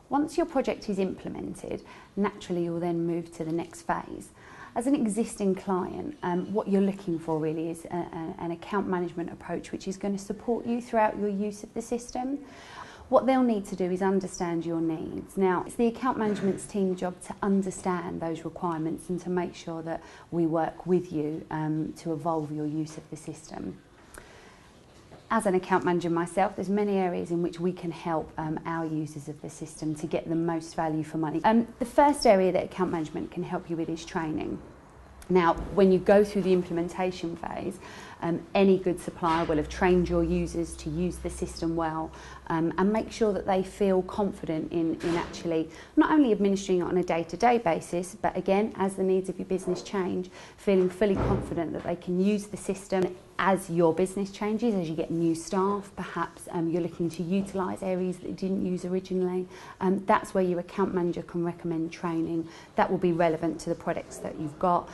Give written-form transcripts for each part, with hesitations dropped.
Once your project is implemented, naturally you'll then move to the next phase. As an existing client, what you're looking for really is an account management approach which is going to support you throughout your use of the system. What they'll need to do is understand your needs. Now, it's the account management team's job to understand those requirements and to make sure that we work with you to evolve your use of the system. As an account manager myself, there's many areas in which we can help our users of the system to get the most value for money. The first area that account management can help you with is training. Now, when you go through the implementation phase, any good supplier will have trained your users to use the system well and make sure that they feel confident in actually not only administering it on a day-to-day basis, but again, as the needs of your business change, feeling fully confident that they can use the system as your business changes, as you get new staff, perhaps you're looking to utilise areas that you didn't use originally. That's where your account manager can recommend training that will be relevant to the products that you've got,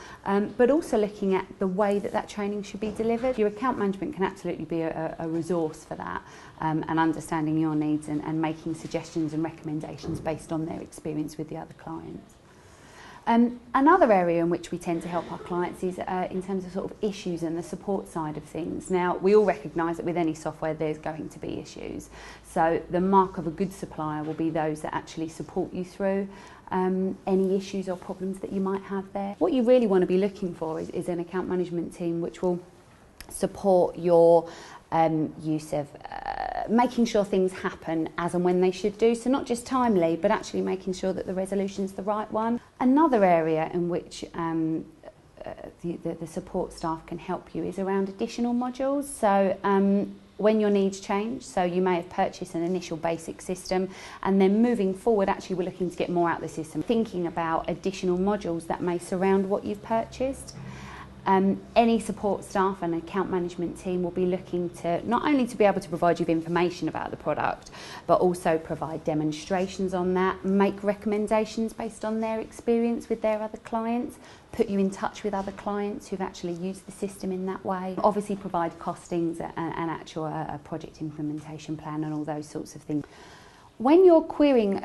but also looking at the way that that training should be delivered. Your account management can absolutely be a resource for that, and understanding your needs and making suggestions and recommendations based on their experience with the other clients. Another area in which we tend to help our clients is in terms of sort of issues and the support side of things. Now, we all recognise that with any software there's going to be issues. So the mark of a good supplier will be those that actually support you through any issues or problems that you might have there. What you really want to be looking for is an account management team which will support your use of making sure things happen as and when they should do, so not just timely but actually making sure that the resolution's the right one. Another area in which the support staff can help you is around additional modules. So when your needs change, so you may have purchased an initial basic system and then moving forward actually we're looking to get more out of the system, thinking about additional modules that may surround what you've purchased. Any support staff and account management team will be looking to not only to be able to provide you with information about the product, but also provide demonstrations on that, make recommendations based on their experience with their other clients, put you in touch with other clients who've actually used the system in that way, obviously provide costings and actual project implementation plan and all those sorts of things. When you're querying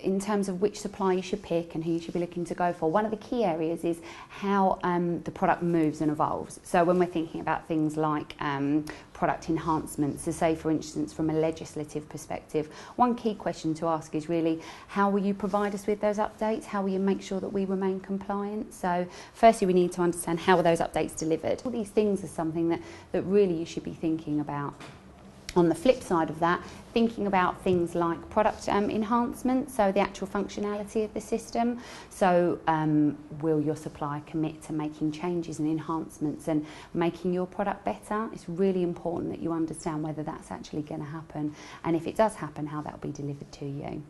in terms of which supplier you should pick and who you should be looking to go for, one of the key areas is how the product moves and evolves. So when we're thinking about things like product enhancements, so say for instance from a legislative perspective, one key question to ask is really how will you provide us with those updates? How will you make sure that we remain compliant? So firstly we need to understand how are those updates delivered. All these things are something that really you should be thinking about. On the flip side of that, thinking about things like product enhancement, so the actual functionality of the system. So will your supplier commit to making changes and enhancements and making your product better? It's really important that you understand whether that's actually going to happen, and if it does happen, how that will be delivered to you.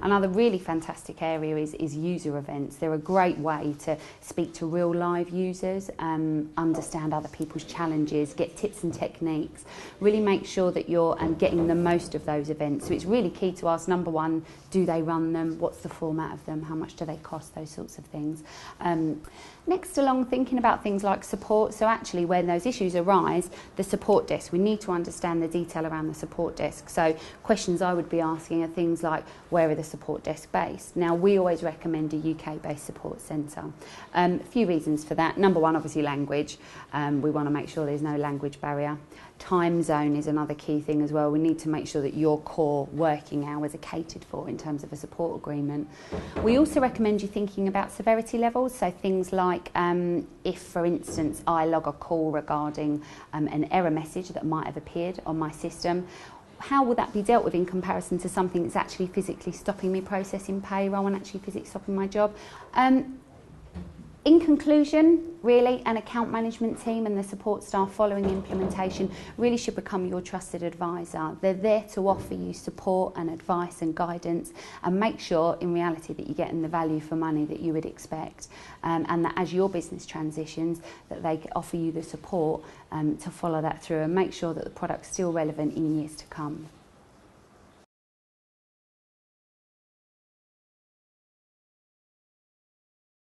Another really fantastic area is user events. They're a great way to speak to real live users, understand other people's challenges, get tips and techniques, really make sure that you're getting the most of those events. So it's really key to ask, number one, do they run them? What's the format of them? How much do they cost? Those sorts of things. Next along, thinking about things like support. So actually when those issues arise, the support desk, we need to understand the detail around the support desk. So questions I would be asking are things like, where are the support desk based? Now we always recommend a UK-based support centre. A few reasons for that. Number one, obviously language. We want to make sure there's no language barrier. Time zone is another key thing as well. We need to make sure that your core working hours are catered for in terms of a support agreement. We also recommend you thinking about severity levels, so things like if, for instance, I log a call regarding an error message that might have appeared on my system, how will that be dealt with in comparison to something that's actually physically stopping me processing payroll and actually physically stopping my job? In conclusion, really, an account management team and the support staff following implementation really should become your trusted advisor. They're there to offer you support and advice and guidance and make sure in reality that you're getting the value for money that you would expect, and that as your business transitions that they offer you the support to follow that through and make sure that the product's still relevant in years to come.